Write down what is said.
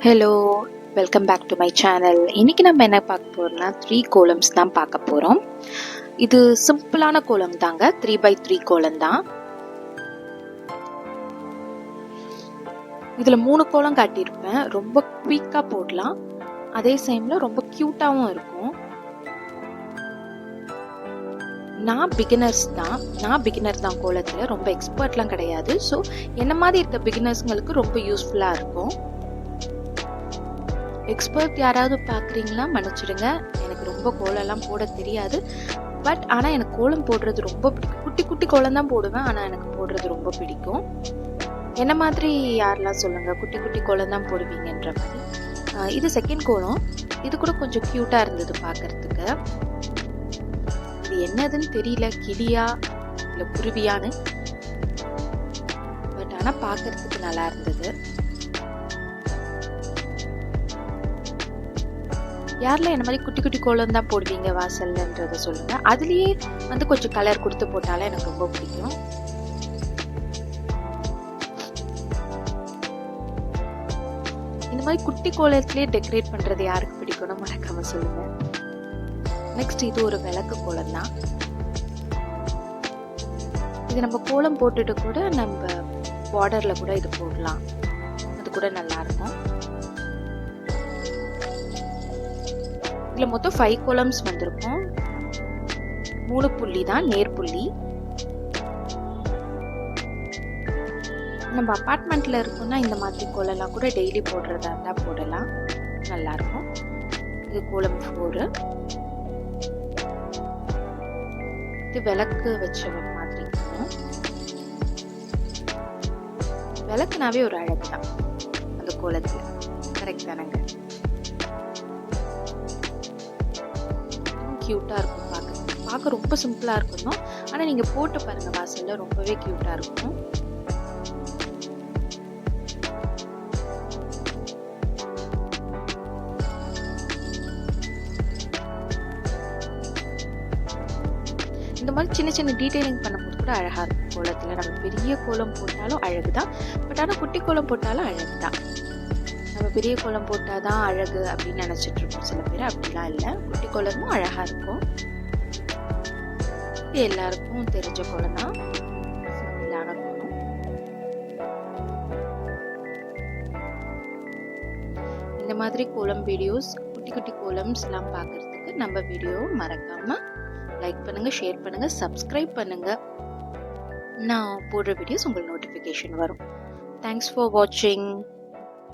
Hello, welcome back to my channel. இன்றைக்கி நம்ம என்ன பார்க்க போகிறோம்னா 3 கோலம்ஸ் தான் பார்க்க போகிறோம். இது சிம்பிளான கோலம் தாங்க, 3x3 கோலம் தான். இதில் 3 கோலம் காட்டியிருப்பேன். ரொம்ப குயிக்காக போடலாம், அதே டைமில் ரொம்ப க்யூட்டாகவும் இருக்கும். நான் பிகினர் தான் கோலத்தில், ரொம்ப எக்ஸ்பர்ட்லாம் கிடையாது. ஸோ என்ன மாதிரி இருக்க பிகினர்ஸுங்களுக்கு ரொம்ப யூஸ்ஃபுல்லாக இருக்கும். எக்ஸ்பர்ட் யாராவது பார்க்குறீங்களா மன்னிச்சிடுங்க, எனக்கு ரொம்ப கோலம்லாம் போட தெரியாது. ஆனால் எனக்கு கோலம் போடுறது ரொம்ப பிடிக்கும். குட்டி குட்டி கோலம் தான் போடுவேன், ஆனால் எனக்கு போடுறது ரொம்ப பிடிக்கும். என்ன மாதிரி யாரெல்லாம் சொல்லுங்கள், குட்டி குட்டி கோலம் தான் போடுவீங்கன்ற மாதிரி. இது செகண்ட் கோலம். இது கூட கொஞ்சம் க்யூட்டாக இருந்தது பார்க்குறதுக்கு. இது என்னதுன்னு தெரியல, கிளியா இல்லை குருவியான்னு. ஆனால் பார்க்குறதுக்கு நல்லா இருந்தது. யாரில் என்ன மாதிரி குட்டி குட்டி கோலம் தான் போடுவீங்க வாசல்லன்றதை சொல்லுங்கள். அதுலேயே கொஞ்சம் கலர் கொடுத்து போட்டாலே எனக்கு ரொம்ப பிடிக்கும். இந்த மாதிரி குட்டி கோலத்திலே டெக்கரேட் பண்ணுறது யாருக்கு பிடிக்கும்னு மறக்காம சொல்லுங்கள். நெக்ஸ்ட் இது ஒரு விளக்கு கோலம் தான். இது நம்ம கோலம் போட்டுட்டு கூட நம்ம பார்டரில் கூட இது போடலாம், அது கூட நல்லா இருக்கும். இதில் மொத்தம் 5 கோலம்ஸ் வந்திருக்கும். 3 புள்ளி தான் நேர்புள்ளி. நம்ம அப்பார்ட்மெண்ட்டில் இருக்கோம்னா இந்த மாதிரி கோலம்லாம் கூட டெய்லி போடுறதா இருந்தால் போடலாம், நல்லாயிருக்கும். இது கோலம் 4. இது விளக்கு வச்ச மாதிரி இருக்கும். விளக்குனாவே ஒரு அழகு தான் அந்த கோலத்தில், கரெக்ட் தானங்க? க்யூட்டாக இருக்கும் பார்க்க ரொம்ப சிம்பிளாக இருக்கணும். ஆனால் நீங்கள் போட்டு பாருங்கள் வாசலில், ரொம்பவே க்யூட்டாக இருக்கும். இந்த மாதிரி சின்ன சின்ன டீட்டெயிலிங் பண்ணும்போது கூட அழகாக இருக்கும் கோலத்தில். நம்ம பெரிய கோலம் போட்டாலும் அழகு தான், ஆனால் குட்டி கோலம் போட்டாலும் அழகு தான். நம்ம பெரிய கோலம் போட்டால் தான் அழகு அப்படின்னு நினச்சிட்டு இருக்கோம் சில பேர். அப்படிலாம் இல்லை, குட்டி கோலமும் அழகாக இருக்கும். இது எல்லாருக்கும் தெரிஞ்ச கோலம் தான், சிம்பிளான கோலம். இந்த மாதிரி கோலம் வீடியோஸ், குட்டி குட்டி கோலம்ஸ் எல்லாம் பார்க்கறதுக்கு நம்ம வீடியோ மறக்காம லைக் பண்ணுங்க, ஷேர் பண்ணுங்க, சப்ஸ்கிரைப் பண்ணுங்க. நான் போடுற வீடியோஸ் உங்களுக்கு நோட்டிஃபிகேஷன் வரும். தேங்க்ஸ் ஃபார் வாட்சிங்.